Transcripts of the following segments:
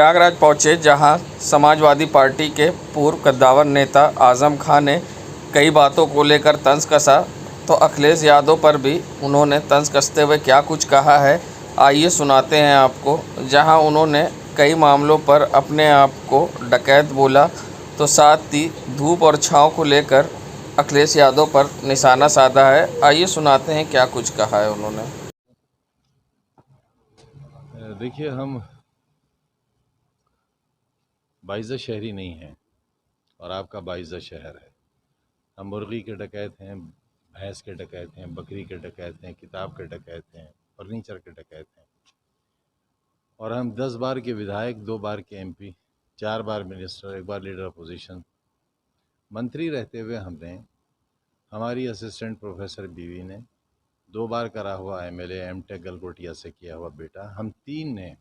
प्रयागराज पहुंचे, जहां समाजवादी पार्टी के पूर्व कद्दावर नेता आजम खान ने कई बातों को लेकर तंज कसा, तो अखिलेश यादव पर भी उन्होंने तंज कसते हुए क्या कुछ कहा है, आइए सुनाते हैं आपको। जहां उन्होंने कई मामलों पर अपने आप को डकैत बोला, तो साथ ही धूप और छांव को लेकर अखिलेश यादव पर निशाना साधा है। आइए सुनाते हैं क्या कुछ कहा है उन्होंने। देखिए, हम बाइज़्ज़त शहरी नहीं हैं और आपका बाइज़्ज़त शहर है। हम मुर्गी के डकैत हैं, भैंस के डकैत हैं, बकरी के डकैत हैं, किताब के डकैत हैं, फर्नीचर के डकैत हैं। और हम 10 बार के विधायक, 2 बार के एमपी, 4 बार मिनिस्टर, 1 बार लीडर अपोजिशन, मंत्री रहते हुए हमने, हमारी असिस्टेंट प्रोफेसर बीवी ने, 2 बार करा हुआ एमएलए, एमटेक गलगोटिया से किया हुआ बेटा, हम 3 ने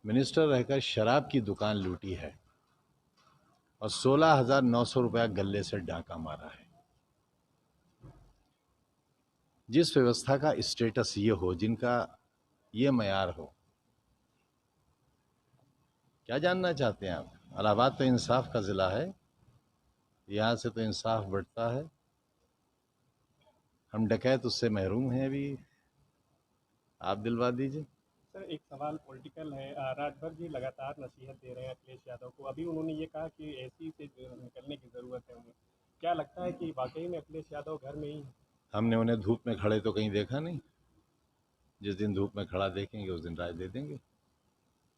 मिनिस्टर रहकर शराब की दुकान लूटी है और 16,900 रुपया गले से डाका मारा है। जिस व्यवस्था का स्टेटस ये हो, जिनका ये मयार हो, क्या जानना चाहते हैं आप? इलाहाबाद तो इंसाफ का ज़िला है, यहाँ से तो इंसाफ बढ़ता है। हम डकैत उससे महरूम हैं। अभी आप दिलवा दीजिए। सर, एक सवाल पॉलिटिकल है। राजभर जी लगातार नसीहत दे रहे हैं अखिलेश यादव को। अभी उन्होंने ये कहा कि ऐसी से निकलने की ज़रूरत है उन्हें। क्या लगता है कि वाकई में अखिलेश यादव घर में ही है? हमने उन्हें धूप में खड़े तो कहीं देखा नहीं। जिस दिन धूप में खड़ा देखेंगे उस दिन राय दे देंगे।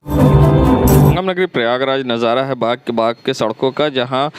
संगम नगरी प्रयागराज नज़ारा है बाग के सड़कों का, जहां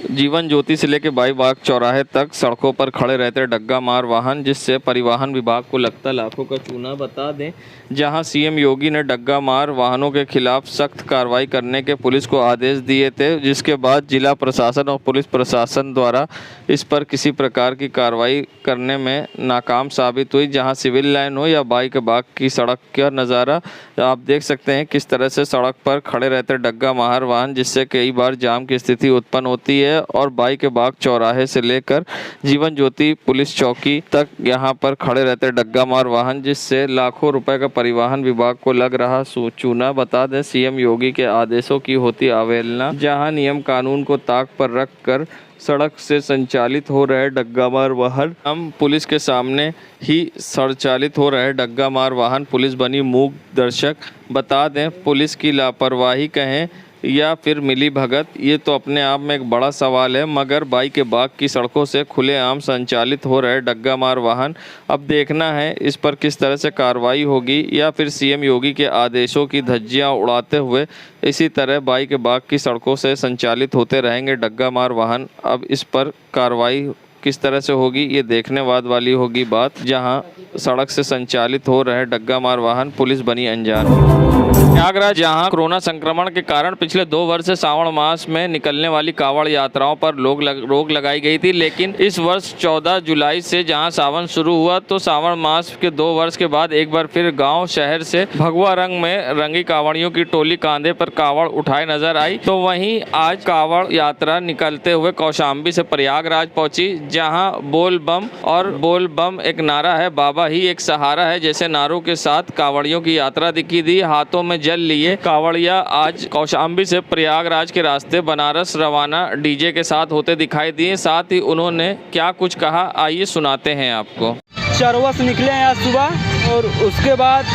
जीवन ज्योति से लेकर बाई बाग चौराहे तक सड़कों पर खड़े रहते डग्गा मार वाहन, जिससे परिवहन विभाग को लगता लाखों का चूना। बता दें, जहां सीएम योगी ने डग्गा मार वाहनों के खिलाफ सख्त कार्रवाई करने के पुलिस को आदेश दिए थे, जिसके बाद जिला प्रशासन और पुलिस प्रशासन द्वारा इस पर किसी प्रकार की कार्रवाई करने में नाकाम साबित हुई। जहां सिविल लाइन हो या बाई के बाग की सड़क का नज़ारा आप देख सकते हैं, किस तरह से सड़क पर खड़े रहते डग्गा मार वाहन, जिससे कई बार जाम की स्थिति उत्पन्न होती है। और बाई के बाग चौराहे से लेकर जीवन ज्योति पुलिस चौकी तक यहाँ पर खड़े रहते डग्गा मार वाहन, जिससे लाखों रुपए का परिवहन विभाग को लग रहा चूना। बता दें, सीएम योगी के आदेशों की होती अवहेलना, जहां नियम कानून को ताक पर रखकर सड़क से संचालित हो रहे डग्गा मार वाहन, हम पुलिस के सामने ही संचालित हो रहे डग्गा मार वाहन, पुलिस बनी मूक दर्शक। बता दें, पुलिस की लापरवाही कहें या फिर मिली भगत, ये तो अपने आप में एक बड़ा सवाल है। मगर बाई के बाग की सड़कों से खुलेआम संचालित हो रहे डग्गा मार वाहन, अब देखना है इस पर किस तरह से कार्रवाई होगी, या फिर सीएम योगी के आदेशों की धज्जियां उड़ाते हुए इसी तरह बाई के बाग की सड़कों से संचालित होते रहेंगे डग्गा मार वाहन। अब इस पर कार्रवाई किस तरह से होगी, ये देखने वाली होगी बात। जहां सड़क से संचालित हो रहे डग्गा मार वाहन, पुलिस बनी अनजान। प्रयागराज, जहां कोरोना संक्रमण के कारण पिछले 2 वर्ष से श्रावण मास में निकलने वाली कांवड़ यात्राओं पर रोक लगाई गई थी, लेकिन इस वर्ष 14 जुलाई से जहां सावन शुरू हुआ, तो श्रावण मास के 2 वर्ष के बाद एक बार फिर गांव शहर से भगवा रंग में रंगी कांवड़ियों की टोली कांधे पर कांवड़ उठाए नजर आई। तो वहीं आज कांवड़ यात्रा निकलते हुए कौशाम्बी से प्रयागराज पहुंची, जहां बोल बम, और बोल बम एक नारा है, बाबा ही एक सहारा है, जैसे नारों के साथ कांवड़ियों की यात्रा दिखी दी। हाथों में जल लिए कांवड़िया आज कौशाम्बी से प्रयागराज के रास्ते बनारस रवाना डीजे के साथ होते दिखाई दिए। साथ ही उन्होंने क्या कुछ कहा, आइए सुनाते हैं आपको। चरवा से निकले हैं आज सुबह, और उसके बाद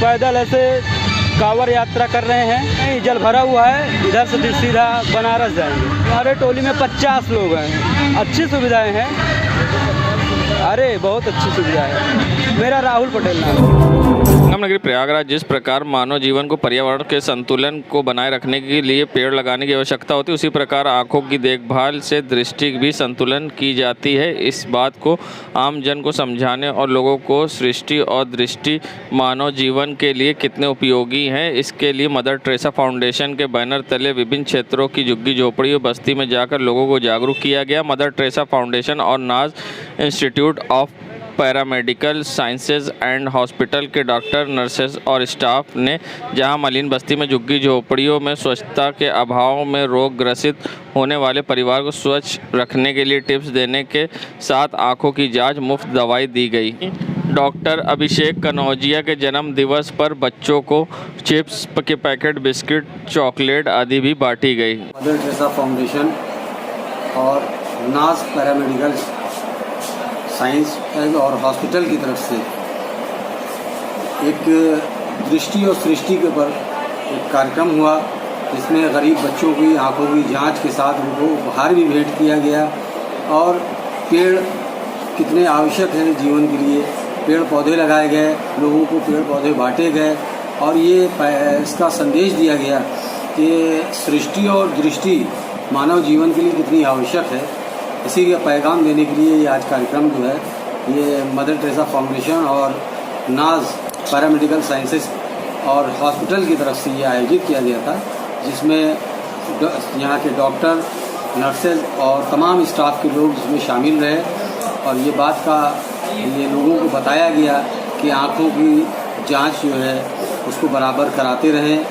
पैदल ऐसे कांवड़ यात्रा कर रहे हैं। जल भरा हुआ है, इधर से सीधा बनारस जाएंगे। हमारे टोली में 50 लोग हैं। अच्छी सुविधाएं हैं, अरे बहुत अच्छी सुविधा है। मेरा राहुल पटेल नाम। संगम नगरी प्रयागराज, जिस प्रकार मानव जीवन को पर्यावरण के संतुलन को बनाए रखने के लिए पेड़ लगाने की आवश्यकता होती है, उसी प्रकार आंखों की देखभाल से दृष्टि भी संतुलन की जाती है। इस बात को आम जन को समझाने और लोगों को सृष्टि और दृष्टि मानव जीवन के लिए कितने उपयोगी हैं, इसके लिए मदर टेरेसा फाउंडेशन के बैनर तले विभिन्न क्षेत्रों की झुग्गी झोपड़ी और बस्ती में जाकर लोगों को जागरूक किया गया। मदर टेरेसा फाउंडेशन और नाज institute of paramedical sciences and hospital के डॉक्टर, नर्सेज और स्टाफ ने जहां मलिन बस्ती में झुग्गी झोपड़ियों में स्वच्छता के अभाव में रोग ग्रसित होने वाले परिवार को स्वच्छ रखने के लिए टिप्स देने के साथ आंखों की जांच, मुफ्त दवाई दी गई। डॉक्टर अभिषेक कनौजिया के जन्म दिवस पर बच्चों को चिप्स के पैकेट, बिस्किट, चॉकलेट आदि भी बांटी गई। मदर टेरेसा फाउंडेशन और नाज पैरामेडिकल साइंस और हॉस्पिटल की तरफ से एक दृष्टि और सृष्टि के ऊपर एक कार्यक्रम हुआ, जिसमें गरीब बच्चों की आंखों की जांच के साथ उनको उपहार भी भेंट किया गया। और पेड़ कितने आवश्यक हैं जीवन के लिए, पेड़ पौधे लगाए गए, लोगों को पेड़ पौधे बांटे गए और ये इसका संदेश दिया गया कि सृष्टि और दृष्टि मानव जीवन के लिए कितनी आवश्यक है। इसी का पैगाम देने के लिए ये आज कार्यक्रम जो है ये मदर टेरेसा फाउंडेशन और नाज पैरामेडिकल साइंसेस और हॉस्पिटल की तरफ से ये आयोजित किया गया था, जिसमें यहाँ के डॉक्टर, नर्सेज और तमाम स्टाफ के लोग इसमें शामिल रहे। और ये बात का ये लोगों को बताया गया कि आँखों की जांच जो है उसको बराबर कराते रहें,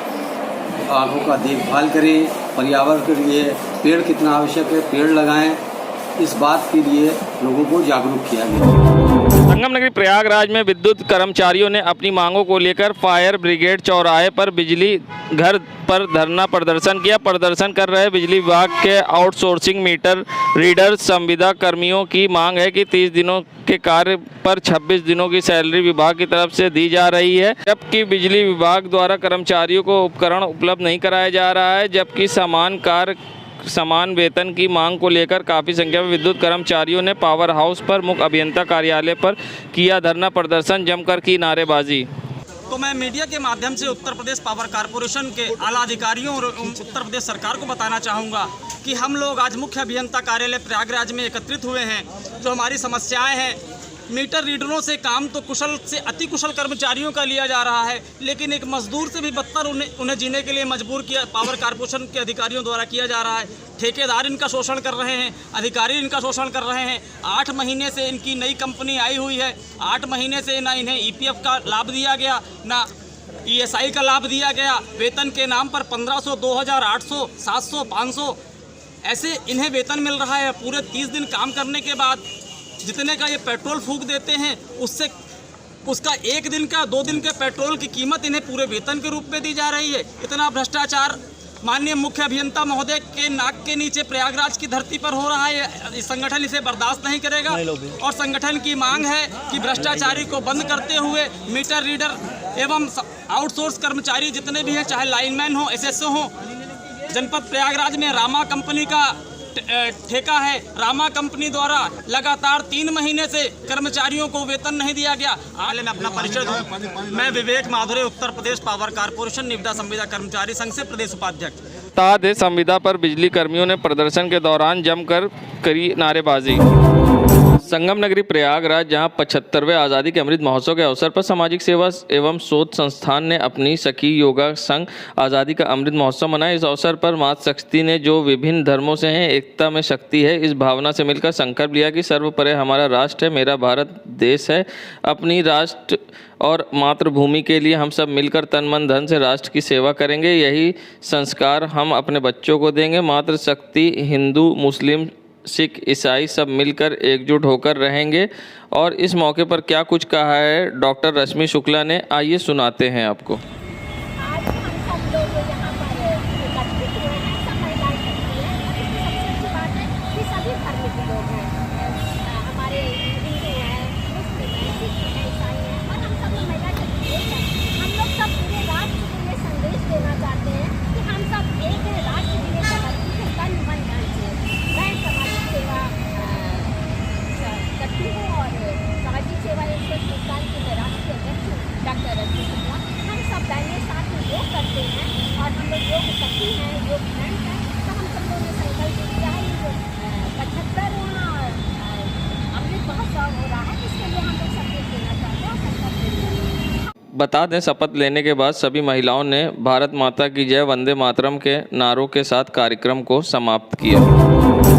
आँखों का देखभाल करें, पर्यावरण के लिए पेड़ कितना आवश्यक है, पेड़ लगाएं। इस बात के लिए लोगों को जागरूक किया गया। संगम नगरी प्रयागराज में विद्युत कर्मचारियों ने अपनी मांगों को लेकर फायर ब्रिगेड चौराहे पर बिजली घर पर धरना प्रदर्शन किया। प्रदर्शन कर रहे बिजली विभाग के आउटसोर्सिंग मीटर रीडर संविदा कर्मियों की मांग है कि 30 दिनों के कार्य पर 26 दिनों की सैलरी विभाग की तरफ से दी जा रही है, जबकि बिजली विभाग द्वारा कर्मचारियों को उपकरण उपलब्ध नहीं कराया जा रहा है। जबकि समान कार्य समान वेतन की मांग को लेकर काफ़ी संख्या में विद्युत कर्मचारियों ने पावर हाउस पर मुख्य अभियंता कार्यालय पर किया धरना प्रदर्शन, जमकर की नारेबाजी। तो मैं मीडिया के माध्यम से उत्तर प्रदेश पावर कारपोरेशन के आला अधिकारियों और उत्तर प्रदेश सरकार को बताना चाहूँगा कि हम लोग आज मुख्य अभियंता कार्यालय प्रयागराज में एकत्रित हुए हैं। जो हमारी समस्याएं हैं, मीटर रीडरों से काम तो कुशल से अति कुशल कर्मचारियों का लिया जा रहा है, लेकिन एक मजदूर से भी बदतर उन्हें जीने के लिए मजबूर किया पावर कारपोरेशन के अधिकारियों द्वारा किया जा रहा है। ठेकेदार इनका शोषण कर रहे हैं, अधिकारी इनका शोषण कर रहे हैं। 8 महीने से इनकी नई कंपनी आई हुई है, 8 महीने से ना इन्हें EPF का लाभ दिया गया, ना ESI का लाभ दिया गया। वेतन के नाम पर 1500, 2000, 800, 700, 500 ऐसे इन्हें वेतन मिल रहा है। पूरे 30 दिन काम करने के बाद जितने का ये पेट्रोल फूंक देते हैं, उससे उसका 1 दिन का 2 दिन के पेट्रोल की कीमत इन्हें पूरे वेतन के रूप में दी जा रही है। इतना भ्रष्टाचार माननीय मुख्य अभियंता महोदय के नाक के नीचे प्रयागराज की धरती पर हो रहा है। इस संगठन इसे बर्दाश्त नहीं करेगा और संगठन की मांग है कि भ्रष्टाचारी को बंद करते हुए मीटर रीडर एवं आउटसोर्स कर्मचारी जितने भी हैं, चाहे लाइनमैन हो, SSO हो, जनपद प्रयागराज में रामा कंपनी का ठेका है। रामा कंपनी द्वारा लगातार 3 महीने से कर्मचारियों को वेतन नहीं दिया गया। हाल में अपना परिचय दूं, मैं विवेक माधुरे, उत्तर प्रदेश पावर कारपोरेशन निविदा संविदा कर्मचारी संघ से प्रदेश उपाध्यक्ष। ताद संविदा पर बिजली कर्मियों ने प्रदर्शन के दौरान जमकर करी नारेबाजी। संगम नगरी प्रयागराज, जहां 75वें आज़ादी के अमृत महोत्सव के अवसर पर सामाजिक सेवा एवं शोध संस्थान ने अपनी सखी योगा संघ आज़ादी का अमृत महोत्सव मनाया। इस अवसर पर माता शक्ति ने, जो विभिन्न धर्मों से हैं, एकता में शक्ति है, इस भावना से मिलकर संकल्प लिया कि सर्वोपरि हमारा राष्ट्र है, मेरा भारत देश है। अपनी राष्ट्र और मातृभूमि के लिए हम सब मिलकर तन मन धन से राष्ट्र की सेवा करेंगे। यही संस्कार हम अपने बच्चों को देंगे। मातृशक्ति हिंदू, मुस्लिम, सिख, ईसाई सब मिलकर एकजुट होकर रहेंगे। और इस मौके पर क्या कुछ कहा है डॉक्टर रश्मि शुक्ला ने, आइए सुनाते हैं आपको। आज हम सब लोग यहाँ पर एकत्रित हुए हैं, सब महिलाएं इकट्ठी हैं। इसमें सबसे अच्छी बात है कि सभी धर्म के लोग हैं, हमारे हिंदू हैं, मुस्लिम हैं, सिख हैं, ईसाई हैं, और हम सब लोग महिलाएं इकट्ठी हैं। हम लोग सब पूरे राष्ट्र के लिए संदेश देना चाहते हैं कि हम सब एक हैं, राष्ट्र के लिए समर्पित हैं, तन मन धन से। मैं सामाजिक सेवा करती हूँ और सामाजिक सेवा एवं संस्थान की मैं राष्ट्रीय अध्यक्ष हूँ, डॉक्टर रश्मि शुक्ला। हम सब बहनें साथ में योग करते हैं और हम लोग योग सखी हैं, योग फ्रेंड हैं। तो हम सब लोगों ने संकल्प किया है जो 75वां अमृत महोत्सव हो रहा है, इसके लिए हम लोग संदेश देना चाहते हैं और संकल्प लेते हैं। बता दें, शपथ लेने के बाद सभी महिलाओं ने भारत माता की जय, वंदे मातरम के नारों के साथ कार्यक्रम को समाप्त किया।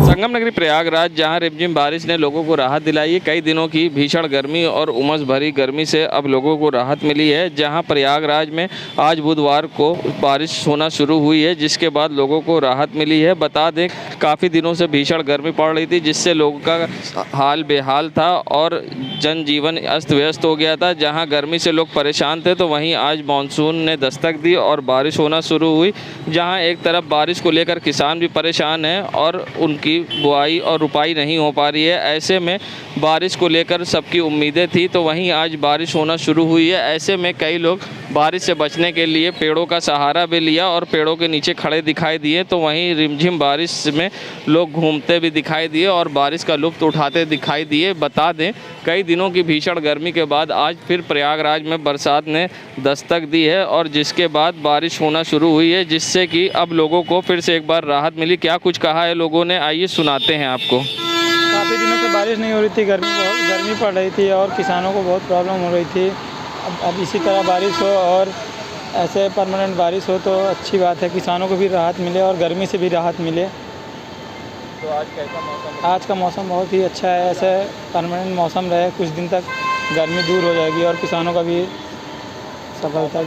संगम नगरी प्रयागराज, जहां रिमझिम बारिश ने लोगों को राहत दिलाई है। कई दिनों की भीषण गर्मी और उमस भरी गर्मी से अब लोगों को राहत मिली है। जहां प्रयागराज में आज बुधवार को बारिश होना शुरू हुई है, जिसके बाद लोगों को राहत मिली है। बता दें, काफ़ी दिनों से भीषण गर्मी पड़ रही थी, जिससे लोगों का हाल बेहाल था और जनजीवन अस्त व्यस्त हो गया था। जहां गर्मी से लोग परेशान थे, तो वहीं आज मानसून ने दस्तक दी और बारिश होना शुरू हुई। जहां एक तरफ बारिश को लेकर किसान भी परेशान हैं और उनकी बुआई और रुपाई नहीं हो पा रही है। ऐसे में बारिश को लेकर सबकी उम्मीदें थी, तो वहीं आज बारिश होना शुरू हुई है। ऐसे में कई लोग बारिश से बचने के लिए पेड़ों का सहारा भी लिया और पेड़ों के नीचे खड़े दिखाई दिए। तो वहीं रिमझिम बारिश में लोग घूमते भी दिखाई दिए और बारिश का लुत्फ़ उठाते दिखाई दिए। बता दें, कई दिनों की भीषण गर्मी के बाद आज फिर प्रयागराज में बरसात ने दस्तक दी है और जिसके बाद बारिश होना शुरू हुई है, जिससे कि अब लोगों को फिर से एक बार राहत मिली। क्या कुछ कहा है लोगों ने, आइए सुनाते हैं आपको। काफ़ी दिनों से बारिश नहीं हो रही थी, गर्मी पड़ रही थी और किसानों को बहुत प्रॉब्लम हो रही थी। अब इसी तरह बारिश हो और ऐसे परमानेंट बारिश हो तो अच्छी बात है, किसानों को भी राहत मिले और गर्मी से भी राहत मिले। तो आज कैसा मौसम? आज का मौसम बहुत ही अच्छा है। ऐसे परमानेंट मौसम रहे, कुछ दिन तक गर्मी दूर हो जाएगी और किसानों का भी सफलता,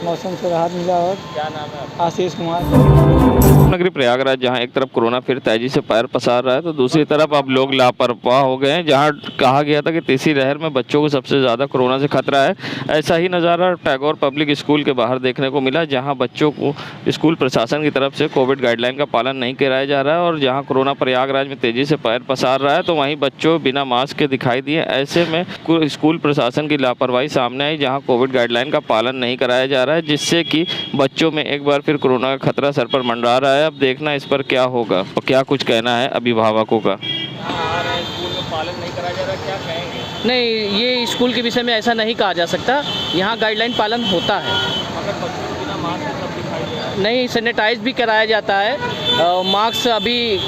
मौसम से राहत मिला। और क्या नाम है? आशीष कुमार। नगरी प्रयागराज, जहां एक तरफ कोरोना फिर तेजी से पैर पसार रहा है, तो दूसरी तरफ अब लोग लापरवाह हो गए हैं। जहां कहा गया था कि तीसरी लहर में बच्चों को सबसे ज़्यादा कोरोना से खतरा है, ऐसा ही नज़ारा टैगोर पब्लिक स्कूल के बाहर देखने को मिला, जहां बच्चों को स्कूल प्रशासन की तरफ से कोविड गाइडलाइन का पालन नहीं कराया जा रहा है और जहां कोरोना प्रयागराज में तेज़ी से पैर पसार रहा है, तो वहीं बच्चों बिना मास्क के दिखाई दिए। ऐसे में स्कूल प्रशासन की लापरवाही सामने आई, जहाँ कोविड गाइडलाइन का पालन नहीं कराया जा रहा है, जिससे कि बच्चों में एक बार फिर कोरोना का खतरा सर पर मंडरा रहा है। अब देखना इस पर क्या होगा और क्या कुछ कहना है अभिभावकों का। स्कूल में पालन नहीं कराया जा रहा, क्या कहेंगे? नहीं, ये स्कूल के विषय में ऐसा नहीं कहा जा सकता। यहाँ गाइडलाइन पालन होता है। अगर बच्चों को बिना मास्क के सब दिखाई दे रहा है। नहीं, सैनिटाइज भी कराया जाता है। मास्क अभी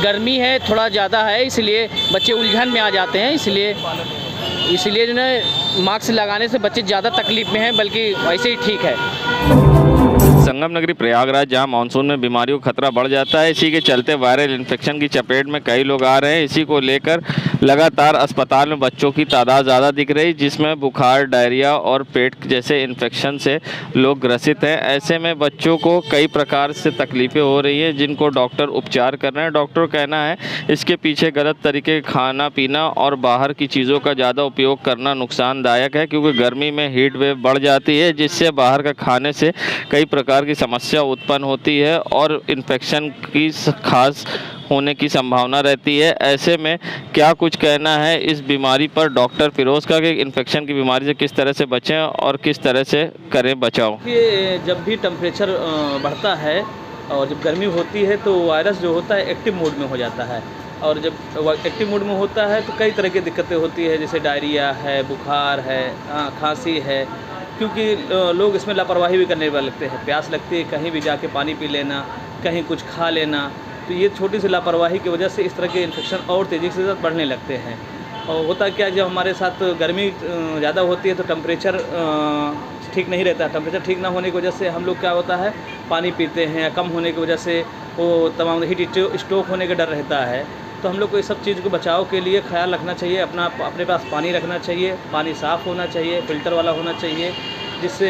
गर्मी है थोड़ा ज़्यादा है, इसलिए बच्चे उलझन में आ जाते हैं। इसलिए जो है मास्क लगाने से बच्चे ज़्यादा तकलीफ में हैं, बल्कि वैसे ही ठीक है। संगम नगरी प्रयागराज, जहां मानसून में बीमारियों का खतरा बढ़ जाता है, इसी के चलते वायरल इन्फेक्शन की चपेट में कई लोग आ रहे हैं। इसी को लेकर लगातार अस्पताल में बच्चों की तादाद ज़्यादा दिख रही, जिसमें बुखार, डायरिया और पेट जैसे इन्फेक्शन से लोग ग्रसित हैं। ऐसे में बच्चों को कई प्रकार से तकलीफ़ें हो रही हैं, जिनको डॉक्टर उपचार कर रहे हैं। डॉक्टर का कहना है इसके पीछे गलत तरीके का खाना पीना और बाहर की चीज़ों का ज़्यादा उपयोग करना नुकसानदायक है, क्योंकि गर्मी में हीट वेव बढ़ जाती है, जिससे बाहर का खाने से कई प्रकार की समस्या उत्पन्न होती है और इन्फेक्शन की खास होने की संभावना रहती है। ऐसे में क्या कुछ कहना है इस बीमारी पर डॉक्टर फिरोज़ का, कि इन्फेक्शन की बीमारी से किस तरह से बचें और किस तरह से करें बचाव? ये जब भी टेम्परेचर बढ़ता है और जब गर्मी होती है, तो वायरस जो होता है एक्टिव मोड में हो जाता है। और जब एक्टिव मोड में होता है तो कई तरह की दिक्कतें होती है, जैसे डायरिया है, बुखार है, खांसी है, क्योंकि लोग इसमें लापरवाही भी करने वाले लगते हैं। प्यास लगती है, कहीं भी जाके पानी पी लेना, कहीं कुछ खा लेना, तो ये छोटी सी लापरवाही की वजह से इस तरह के इन्फेक्शन और तेज़ी से बढ़ने लगते हैं। और होता क्या, जब हमारे साथ गर्मी ज़्यादा होती है तो टेम्परेचर ठीक नहीं रहता। टेम्परेचर ठीक ना होने की वजह से हम लोग क्या होता है, पानी पीते हैं, कम होने की वजह से वो तमाम हीट स्ट्रोक होने का डर रहता है। तो हम लोग को इस सब चीज़ को बचाव के लिए ख्याल रखना चाहिए। अपने पास पानी रखना चाहिए, पानी साफ़ होना चाहिए, फ़िल्टर वाला होना चाहिए, जिससे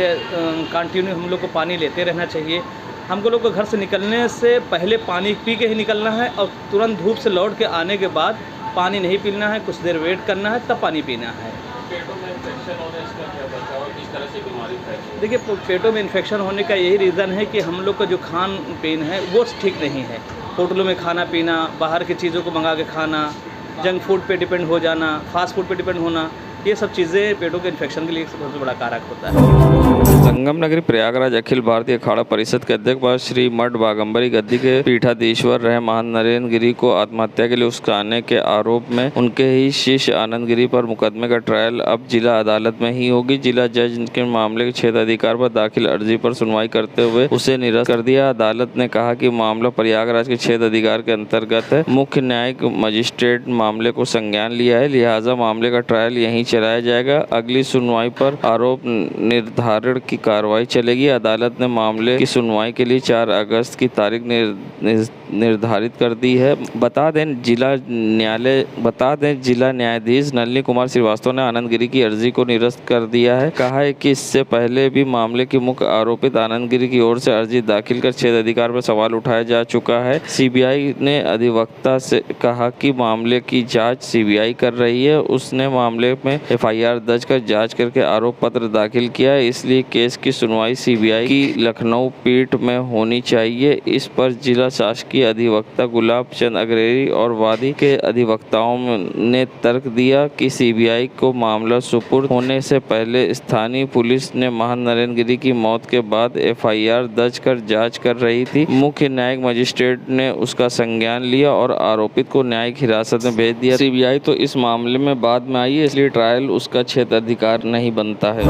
कंटिन्यू हम लोग को पानी लेते रहना चाहिए। हमको लोग को घर से निकलने से पहले पानी पी के ही निकलना है और तुरंत धूप से लौट के आने के बाद पानी नहीं पीना है, कुछ देर वेट करना है, तब पानी पीना है। पेटों में इन्फेक्शन होने इसका क्या बचाव, किस तरह से बीमारी फैलती? देखिए, पेटों में इन्फेक्शन होने का यही रीज़न है कि हम लोग का जो खान पीन है वो ठीक नहीं है। होटलों में खाना पीना, बाहर की चीज़ों को मंगा के खाना, जंक फूड पे डिपेंड हो जाना, फास्ट फूड पे डिपेंड होना, ये सब चीज़ें पेटों के इन्फेक्शन के लिए सबसे बड़ा कारक होता है। संगम नगरी प्रयागराज अखिल भारतीय अखाड़ा परिषद के अध्यक्ष व श्री मठ बागंबरी गद्दी के पीठाधीश्वर रहे महान नरेंद्र गिरी को आत्महत्या के लिए उकसाने के आरोप में उनके ही शिष्य आनंद गिरी पर मुकदमे का ट्रायल अब जिला अदालत में ही होगी। जिला जज के मामले के क्षेत्राधिकार पर दाखिल अर्जी पर सुनवाई करते हुए उसे निरस्त कर दिया। अदालत ने कहा कि मामला प्रयागराज के क्षेत्राधिकार के अंतर्गत है। मुख्य न्यायिक मजिस्ट्रेट मामले को संज्ञान लिया है, लिहाजा मामले का ट्रायल यहीं चलाया जाएगा। अगली सुनवाई पर आरोप निर्धारण की कार्रवाई चलेगी। अदालत ने मामले की सुनवाई के लिए 4 अगस्त की तारीख निर्धारित कर दी है। बता दें जिला न्यायाधीश नलिनी कुमार श्रीवास्तव ने आनंद गिरी की अर्जी को निरस्त कर दिया है। कहा है कि इससे पहले भी मामले के मुख्य आरोपित आनंद गिरी की ओर से अर्जी दाखिल कर क्षेत्राधिकार पर सवाल उठाया जा चुका है। सीबीआई ने अधिवक्ता से कहा कि मामले की जांच सीबीआई कर रही है। उसने मामले में एफआईआर दर्ज कर जांच करके आरोप पत्र दाखिल किया है, इसलिए केस की सुनवाई सीबीआई की लखनऊ पीठ में होनी चाहिए। इस पर जिला शासकीय अधिवक्ता गुलाब चंद अग्रेरी और वादी के अधिवक्ताओं ने तर्क दिया कि सीबीआई को मामला सुपुर्द होने से पहले स्थानीय पुलिस ने महान नरेंद्र गिरी की मौत के बाद एफआईआर दर्ज कर जांच कर रही थी। मुख्य न्यायिक मजिस्ट्रेट ने उसका संज्ञान लिया और आरोपित को न्यायिक हिरासत में भेज दिया। सीबीआई तो इस मामले में बाद में आई है, इसलिए ट्रायल उसका क्षेत्राधिकार नहीं बनता है।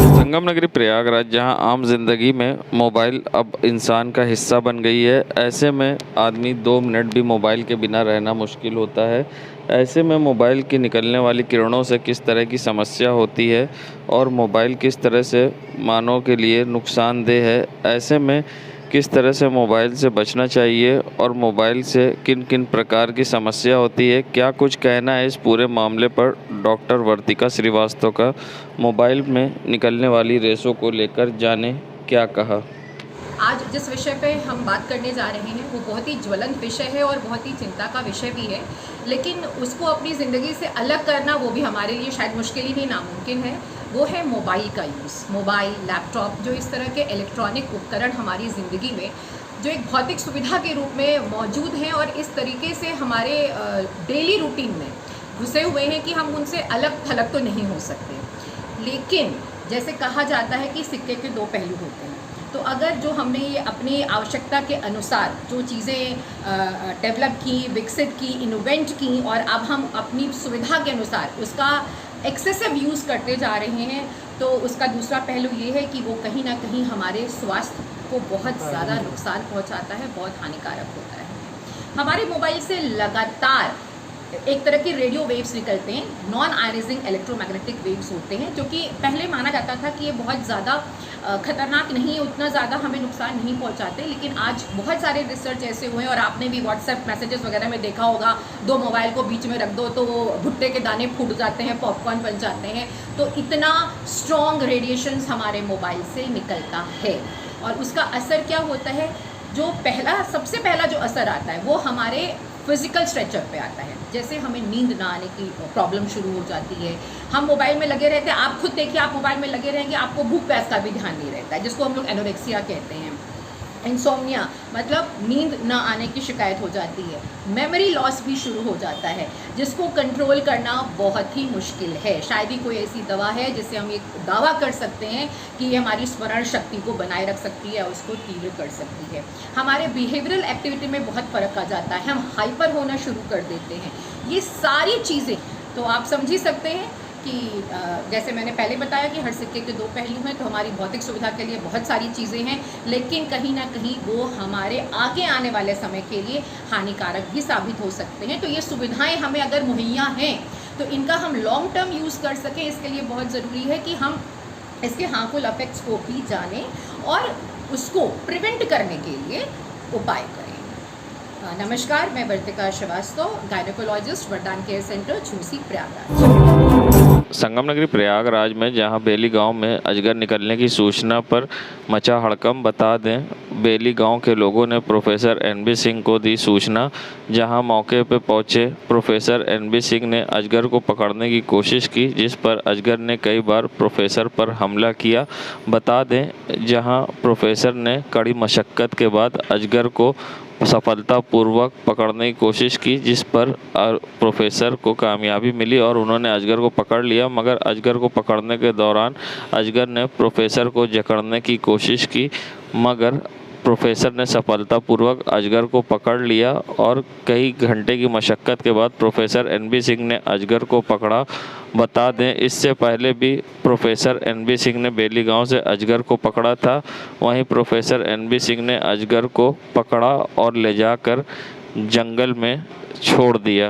संगम नगरी प्रयागराज जहां आम जिंदगी में मोबाइल अब इंसान का हिस्सा बन गई है, ऐसे में आदमी 2 मिनट भी मोबाइल के बिना रहना मुश्किल होता है। ऐसे में मोबाइल की निकलने वाली किरणों से किस तरह की समस्या होती है और मोबाइल किस तरह से मानव के लिए नुकसानदेह है, ऐसे में किस तरह से मोबाइल से बचना चाहिए और मोबाइल से किन किन प्रकार की समस्या होती है, क्या कुछ कहना है इस पूरे मामले पर डॉक्टर वर्तिका श्रीवास्तव का। मोबाइल में निकलने वाली रेसों को लेकर जाने क्या कहा। आज जिस विषय पे हम बात करने जा रहे हैं वो बहुत ही ज्वलंत विषय है और बहुत ही चिंता का विषय भी है, लेकिन उसको अपनी ज़िंदगी से अलग करना वो भी हमारे लिए शायद मुश्किल ही नहीं नामुमकिन है। वो है मोबाइल का यूज़। मोबाइल, लैपटॉप, जो इस तरह के इलेक्ट्रॉनिक उपकरण हमारी ज़िंदगी में जो एक भौतिक सुविधा के रूप में मौजूद हैं और इस तरीके से हमारे डेली रूटीन में घुसे हुए हैं कि हम उनसे अलग थलग तो नहीं हो सकते। लेकिन जैसे कहा जाता है कि सिक्के के 2 पहलू होते हैं, तो अगर जो हमने ये अपनी आवश्यकता के अनुसार जो चीज़ें डेवलप की, विकसित की, इनोवेंट की और अब हम अपनी सुविधा के अनुसार उसका एक्सेसिव यूज़ करते जा रहे हैं, तो उसका दूसरा पहलू ये है कि वो कहीं ना कहीं हमारे स्वास्थ्य को बहुत ज़्यादा नुकसान पहुंचाता है, बहुत हानिकारक होता है। हमारे मोबाइल से लगातार एक तरह की रेडियो वेव्स निकलते हैं, नॉन आयनाइजिंग इलेक्ट्रोमैग्नेटिक वेव्स होते हैं, जो कि पहले माना जाता था कि ये बहुत ज़्यादा खतरनाक नहीं है, उतना ज़्यादा हमें नुकसान नहीं पहुंचाते। लेकिन आज बहुत सारे रिसर्च ऐसे हुए हैं और आपने भी व्हाट्सएप मैसेजेस वगैरह में देखा होगा, 2 मोबाइल को बीच में रख दो तो भुट्टे के दाने फूट जाते हैं, पॉपकॉर्न बन जाते हैं। तो इतना स्ट्रॉन्ग रेडिएशंस हमारे मोबाइल से निकलता है और उसका असर क्या होता है, जो सबसे पहला जो असर आता है वो हमारे फिजिकल स्ट्रेचर पे आता है। जैसे हमें नींद ना आने की प्रॉब्लम शुरू हो जाती है, हम मोबाइल में लगे रहते हैं। आप खुद देखिए, आप मोबाइल में लगे रहेंगे, आपको भूख प्यास का भी ध्यान नहीं रहता है, जिसको हम लोग एनोरेक्सिया कहते हैं। इंसोम्निया मतलब नींद ना आने की शिकायत हो जाती है। मेमोरी लॉस भी शुरू हो जाता है, जिसको कंट्रोल करना बहुत ही मुश्किल है। शायद ही कोई ऐसी दवा है जिससे हम एक दावा कर सकते हैं कि ये हमारी स्मरण शक्ति को बनाए रख सकती है, उसको तीव्र कर सकती है। हमारे बिहेवियरल एक्टिविटी में बहुत फ़र्क आ जाता है, हम हाइपर होना शुरू कर देते हैं। ये सारी चीज़ें तो आप समझ ही सकते हैं कि जैसे मैंने पहले बताया कि हर सिक्के के 2 पहलू हैं, तो हमारी भौतिक सुविधा के लिए बहुत सारी चीज़ें हैं, लेकिन कहीं ना कहीं वो हमारे आगे आने वाले समय के लिए हानिकारक भी साबित हो सकते हैं। तो ये सुविधाएं हमें अगर मुहैया हैं तो इनका हम लॉन्ग टर्म यूज़ कर सकें, इसके लिए बहुत ज़रूरी है कि हम इसके हार्मफुल इफेक्ट्स को भी जानें और उसको प्रिवेंट करने के लिए उपाय करें। नमस्कार, मैं वर्तिका श्रीवास्तव, गायनेकोलॉजिस्ट, वरदान केयर सेंटर, झूसी, प्रयागराज। संगम नगरी प्रयागराज में जहां बेली गांव में अजगर निकलने की सूचना पर मचा हड़कंप, बता दें बेली गांव के लोगों ने प्रोफेसर NB सिंह को दी सूचना। जहां मौके पर पहुंचे प्रोफेसर NB सिंह ने अजगर को पकड़ने की कोशिश की, जिस पर अजगर ने कई बार प्रोफेसर पर हमला किया। बता दें, जहां प्रोफेसर ने कड़ी मशक्क़त के बाद अजगर को सफलतापूर्वक पकड़ने की कोशिश की, जिस पर प्रोफेसर को कामयाबी मिली और उन्होंने अजगर को पकड़ लिया। मगर अजगर को पकड़ने के दौरान अजगर ने प्रोफेसर को जकड़ने की कोशिश की, मगर प्रोफेसर ने सफलतापूर्वक अजगर को पकड़ लिया और कई घंटे की मशक्क़त के बाद प्रोफेसर NB सिंह ने अजगर को पकड़ा। बता दें, इससे पहले भी प्रोफेसर NB सिंह ने बेली गांव से अजगर को पकड़ा था। वहीं प्रोफेसर NB सिंह ने अजगर को पकड़ा और ले जाकर जंगल में छोड़ दिया।